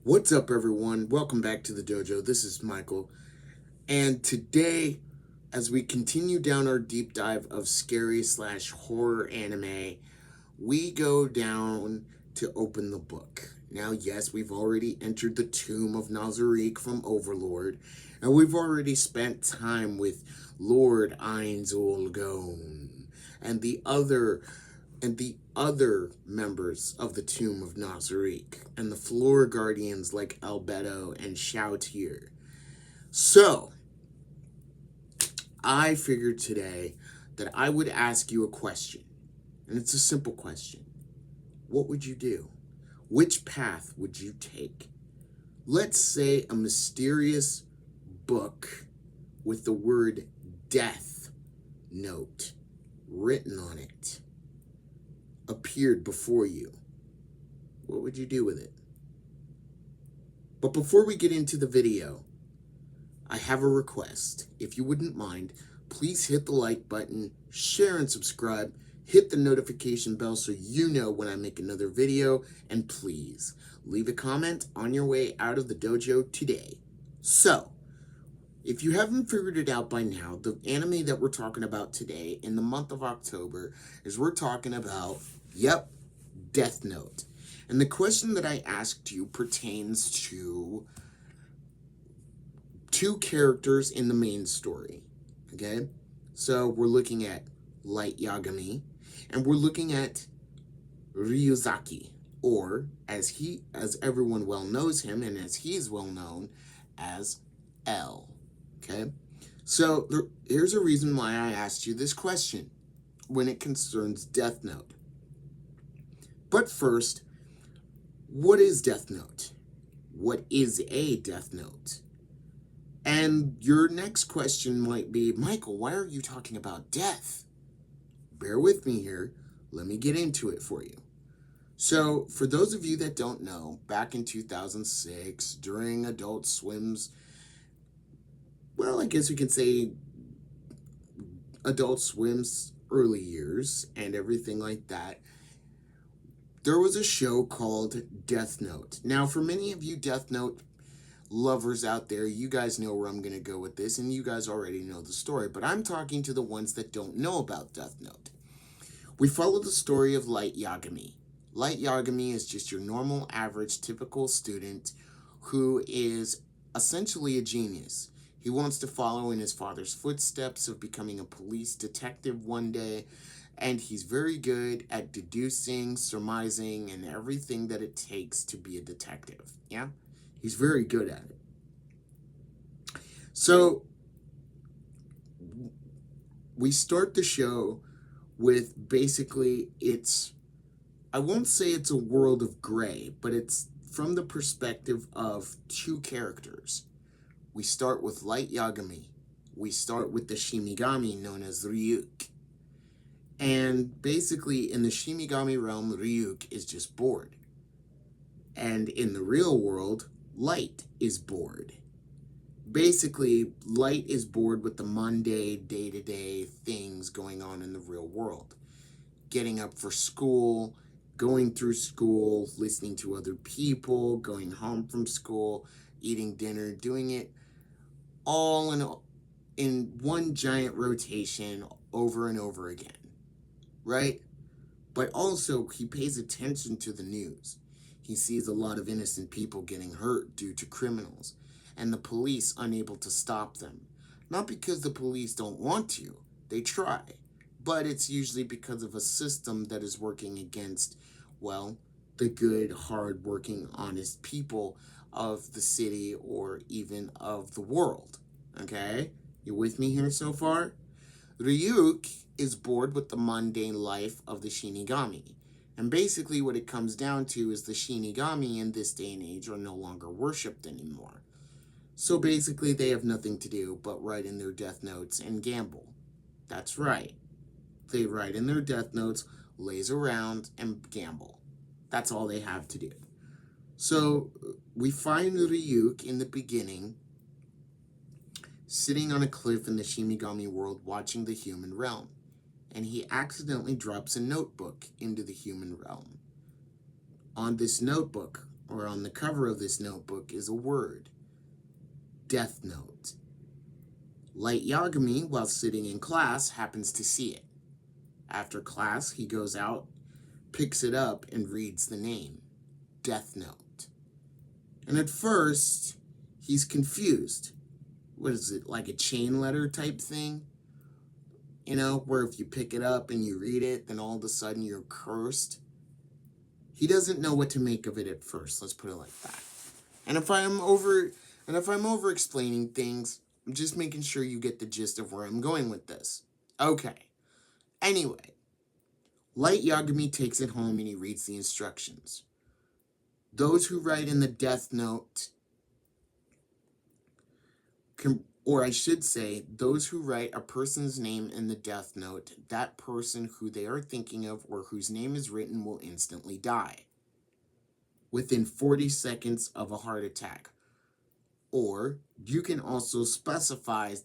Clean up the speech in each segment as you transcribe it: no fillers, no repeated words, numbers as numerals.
What's up, everyone? Welcome back to the dojo. This is Michael. And today, as we continue down our deep dive of scary/horror anime, we go down to open the book. Now, yes, we've already entered the tomb of Nazarick from Overlord, and we've already spent time with Lord Ainz Gon and the other members of the Tomb of Nazarick, and the floor guardians like Albedo and Shoutier. So, I figured today that I would ask you a question, and it's a simple question. What would you do? Which path would you take? Let's say a mysterious book with the word death note written on it appeared before you. What would you do with it? But before we get into the video, I have a request. If you wouldn't mind, please hit the like button, share and subscribe, hit the notification bell so you know when I make another video, and please leave a comment on your way out of the dojo today. So, if you haven't figured it out by now, the anime that we're talking about today in the month of October is we're talking about, Death Note. And the question that I asked you pertains to two characters in the main story. Okay? So we're looking at Light Yagami and we're looking at Ryuzaki, or as everyone well knows him and as he's well known as L. Okay? So here's a reason why I asked you this question when it concerns Death Note. But first, what is Death Note? What is a Death Note? And your next question might be, Michael, why are you talking about death? Bear with me here. Let me get into it for you. So, for those of you that don't know, back in 2006, during Adult Swim's, well, I guess we can say Adult Swim's early years and everything like that, there was a show called Death Note. Now, for many of you Death Note lovers out there, you guys know where I'm going to go with this, and you guys already know the story, but I'm talking to the ones that don't know about Death Note. We follow the story of Light Yagami. Light Yagami is just your normal, average, typical student who is essentially a genius. He wants to follow in his father's footsteps of becoming a police detective one day, and he's very good at deducing, surmising, and everything that it takes to be a detective. Yeah? He's very good at it. So, we start the show with basically I won't say it's a world of gray, but it's from the perspective of two characters. We start with Light Yagami. We start with the Shinigami known as Ryuk. And basically, in the Shinigami realm, Ryuk is just bored. And in the real world, Light is bored. Basically, Light is bored with the mundane, day-to-day things going on in the real world. Getting up for school, going through school, listening to other people, going home from school, eating dinner, doing it all in one giant rotation over and over again, right? But also, he pays attention to the news. He sees a lot of innocent people getting hurt due to criminals, and the police unable to stop them. Not because the police don't want to, they try, but it's usually because of a system that is working against, well, the good, hard-working, honest people of the city or even of the world. Okay? You with me here so far? Ryuk is bored with the mundane life of the Shinigami. And basically what it comes down to is the Shinigami in this day and age are no longer worshipped anymore. So basically they have nothing to do but write in their death notes and gamble. That's right. They write in their death notes, laze around, and gamble. That's all they have to do. So we find Ryuk in the beginning sitting on a cliff in the Shinigami world watching the human realm, and he accidentally drops a notebook into the human realm. On this notebook, or on the cover of this notebook, is a word: Death Note. Light Yagami, while sitting in class, happens to see it. After class, he goes out, picks it up, and reads the name: Death Note. And at first, he's confused. What is it, like a chain letter type thing? You know, where if you pick it up and you read it, then all of a sudden you're cursed. He doesn't know what to make of it at first, let's put it like that. And if I'm over explaining things, I'm just making sure you get the gist of where I'm going with this. Okay. Anyway, Light Yagami takes it home and he reads the instructions. Those who write in the Death Note, or I should say, those who write a person's name in the Death Note, that person who they are thinking of or whose name is written will instantly die within 40 seconds of a heart attack. Or you can also specify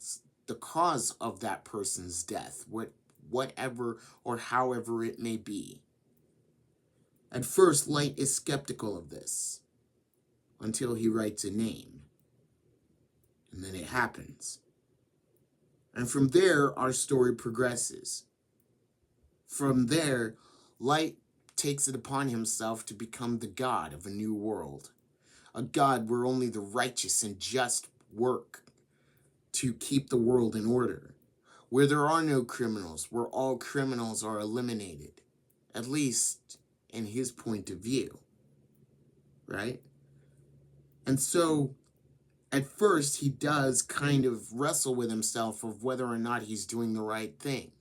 the cause of that person's death, whatever or however it may be. At first, Light is skeptical of this until he writes a name. And then it happens. And from there, our story progresses. From there, Light takes it upon himself to become the god of a new world. A god where only the righteous and just work to keep the world in order. Where there are no criminals, where all criminals are eliminated. At least in his point of view. Right? And so, at first, he does kind of wrestle with himself of whether or not he's doing the right thing.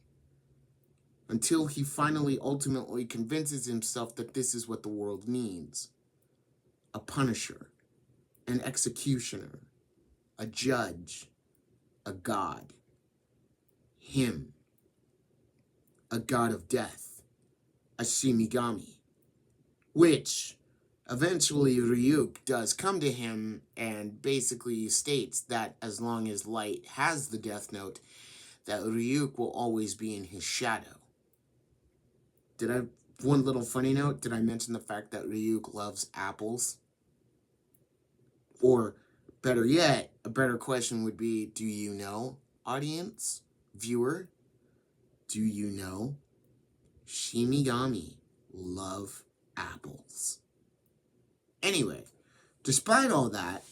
Until he finally ultimately convinces himself that this is what the world needs. A punisher, an executioner, a judge, a god. Him, a god of death, a Shinigami. Which eventually Ryuk does come to him and basically states that as long as Light has the Death Note, that Ryuk will always be in his shadow. One little funny note, did I mention the fact that Ryuk loves apples? Or, better yet, a better question would be, do you know, audience, viewer, do you know Shinigami love apples? Anyway, despite all that,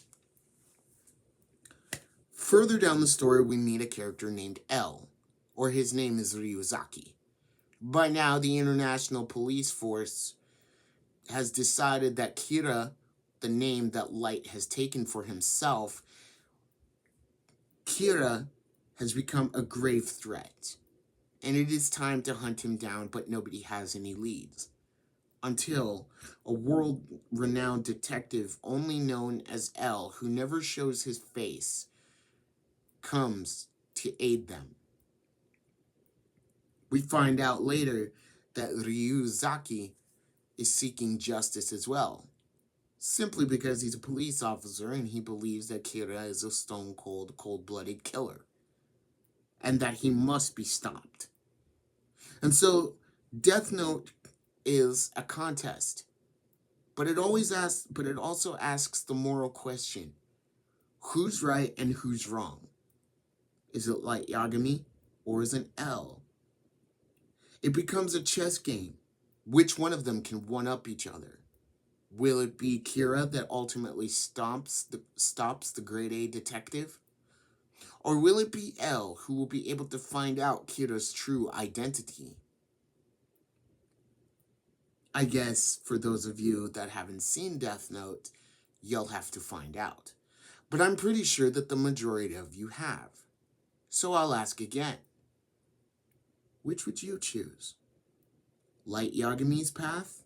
further down the story we meet a character named L, or his name is Ryuzaki. By now, the International Police Force has decided that Kira, the name that Light has taken for himself, Kira has become a grave threat. And it is time to hunt him down, but nobody has any leads. Until a world-renowned detective only known as L, who never shows his face, comes to aid them. We find out later that Ryuzaki is seeking justice as well, simply because he's a police officer and he believes that Kira is a stone-cold, cold-blooded killer, and that he must be stopped. And so, Death Note is a contest, but it also asks the moral question: who's right and who's wrong? Is it Light Yagami or is it L? It becomes a chess game. Which one of them can one-up each other? Will it be Kira that ultimately stops the grade A detective? Or will it be L who will be able to find out Kira's true identity? I guess for those of you that haven't seen Death Note, you'll have to find out. But I'm pretty sure that the majority of you have. So I'll ask again. Which would you choose? Light Yagami's path?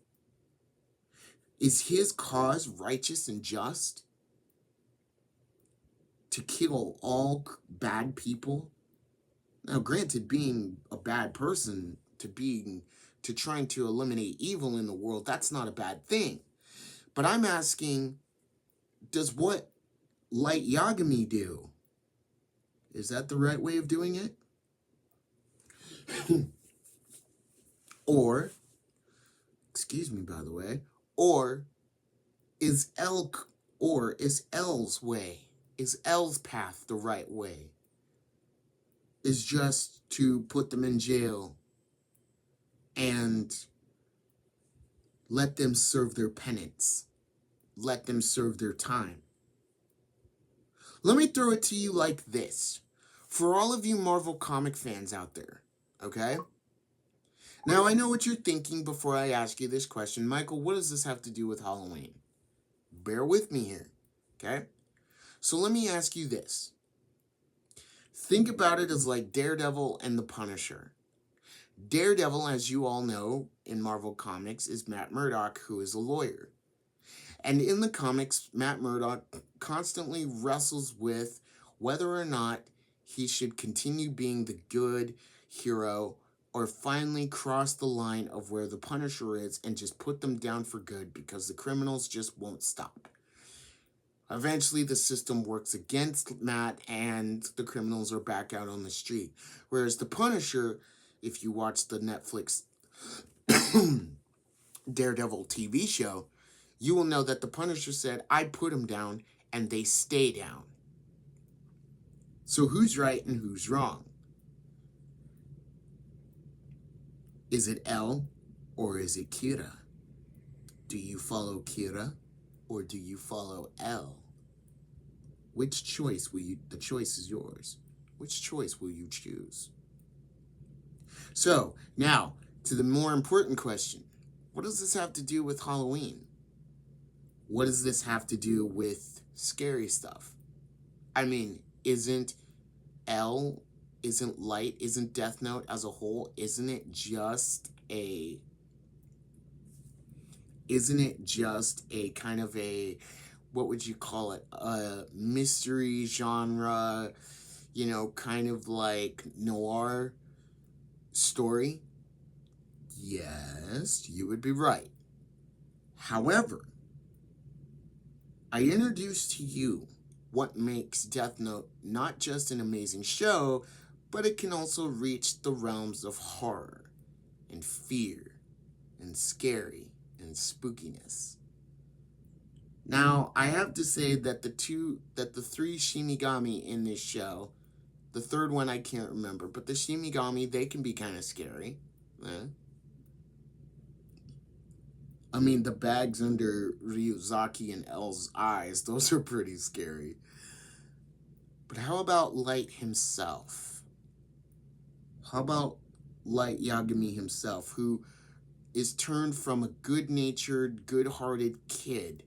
Is his cause righteous and just? To kill all bad people? Now, granted, being a bad person, to trying to eliminate evil in the world, that's not a bad thing. But I'm asking, does what Light Yagami do? Is that the right way of doing it? Or, excuse me, by the way, or Is is L's way, is L's path the right way? Is just to put them in jail and let them serve their penance, let them serve their time. Let me throw it to you like this. For all of you Marvel comic fans out there, okay? Now, I know what you're thinking before I ask you this question. Michael, what does this have to do with Halloween? Bear with me here, okay? So let me ask you this. Think about it as like Daredevil and the Punisher. Daredevil, as you all know, in Marvel Comics, is Matt Murdock, who is a lawyer. And in the comics, Matt Murdock constantly wrestles with whether or not he should continue being the good hero or finally cross the line of where the Punisher is and just put them down for good because the criminals just won't stop. Eventually, the system works against Matt and the criminals are back out on the street. Whereas the Punisher, if you watch the Netflix Daredevil TV show, you will know that the Punisher said, I put them down, and they stay down. So who's right and who's wrong? Is it L or is it Kira? Do you follow Kira or do you follow L? Which choice will you, the choice is yours. Which choice will you choose? So, now, to the more important question. What does this have to do with Halloween? What does this have to do with scary stuff? I mean, isn't L, isn't Light, isn't Death Note as a whole, isn't it just a kind of a, what would you call it, a mystery genre, you know, kind of like noir story? Yes, you would be right. However, I introduced to you what makes Death Note not just an amazing show, but it can also reach the realms of horror and fear and scary and spookiness. Now, I have to say that the three Shinigami in this show, the third one I can't remember, but the Shinigami, they can be kind of scary. I mean, the bags under Ryuzaki and L's eyes, those are pretty scary. But how about Light himself? How about Light Yagami himself, who is turned from a good-natured, good-hearted kid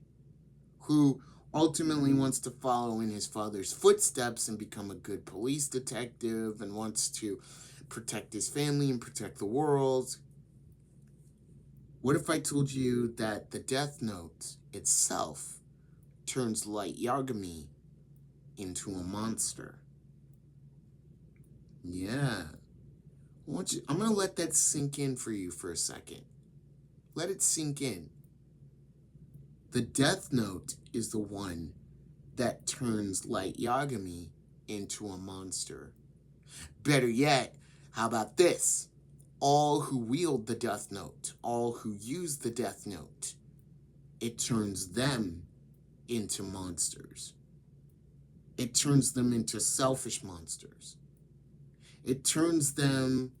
who ultimately wants to follow in his father's footsteps and become a good police detective and wants to protect his family and protect the world? What if I told you that the Death Note itself turns Light Yagami into a monster? Yeah. I'm going to let that sink in for you for a second. Let it sink in. The Death Note is the one that turns Light Yagami into a monster. Better yet, how about this? All who wield the Death Note, all who use the Death Note, it turns them into monsters. It turns them into selfish monsters. It turns them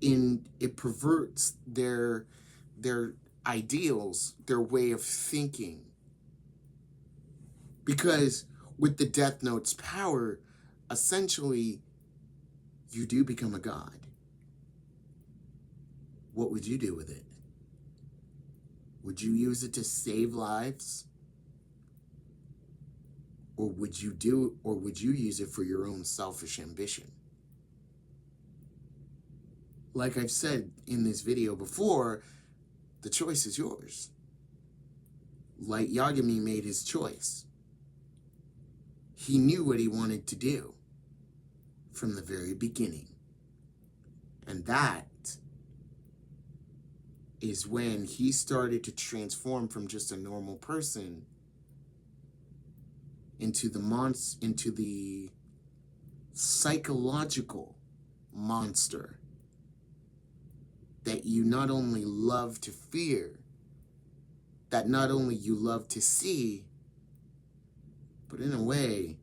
in, it perverts their ideals, their way of thinking. Because with the Death Note's power, essentially, you do become a god. What would you do with it? Would you use it to save lives? Or would you use it for your own selfish ambition? Like I've said in this video before, the choice is yours. Light Yagami made his choice. He knew what he wanted to do from the very beginning. And that is when he started to transform from just a normal person into the psychological monster that you not only love to fear, that not only you love to see, but in a way,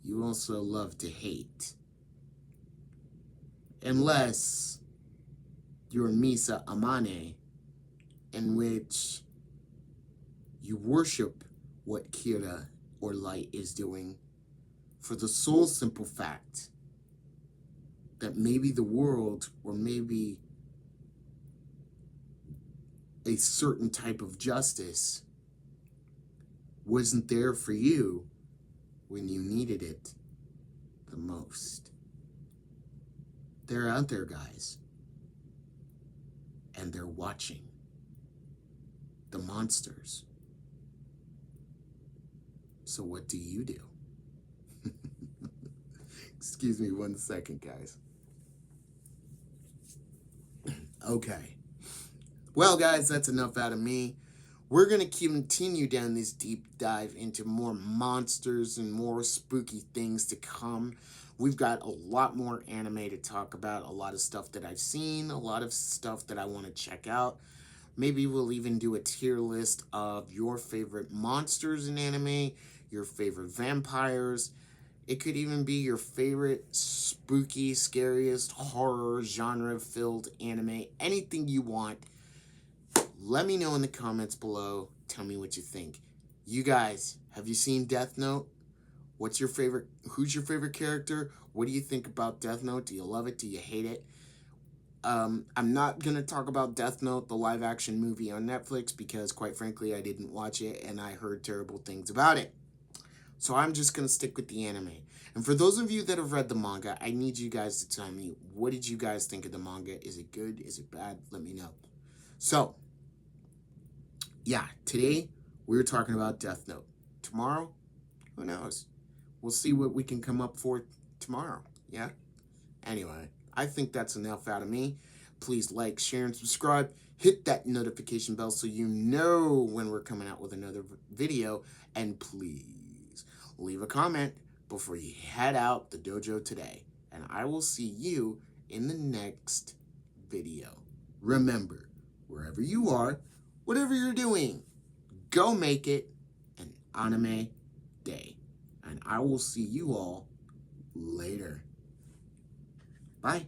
you also love to hate. Unless you're Misa Amane, in which you worship what Kira or Light is doing for the sole simple fact that maybe the world, or maybe a certain type of justice, wasn't there for you when you needed it the most. They're out there, guys, and they're watching the monsters. So what do you do? Excuse me 1 second, guys. Okay. Well, guys, that's enough out of me. We're going to continue down this deep dive into more monsters and more spooky things to come. We've got a lot more anime to talk about, a lot of stuff that I've seen, a lot of stuff that I want to check out. Maybe we'll even do a tier list of your favorite monsters in anime, your favorite vampires. It could even be your favorite spooky, scariest, horror, genre-filled anime. Anything you want. Let me know in the comments below. Tell me what you think. You guys, have you seen Death Note? What's your favorite? Who's your favorite character? What do you think about Death Note? Do you love it? Do you hate it? I'm not going to talk about Death Note, the live-action movie on Netflix, because quite frankly, I didn't watch it and I heard terrible things about it. So I'm just going to stick with the anime. And for those of you that have read the manga, I need you guys to tell me, what did you guys think of the manga? Is it good? Is it bad? Let me know. So, yeah, today we were talking about Death Note. Tomorrow, who knows? We'll see what we can come up for tomorrow, yeah? Anyway, I think that's enough out of me. Please like, share, and subscribe. Hit that notification bell so you know when we're coming out with another video. And please leave a comment before you head out the dojo today. And I will see you in the next video. Remember, wherever you are, whatever you're doing, go make it an anime day. And I will see you all later. Bye.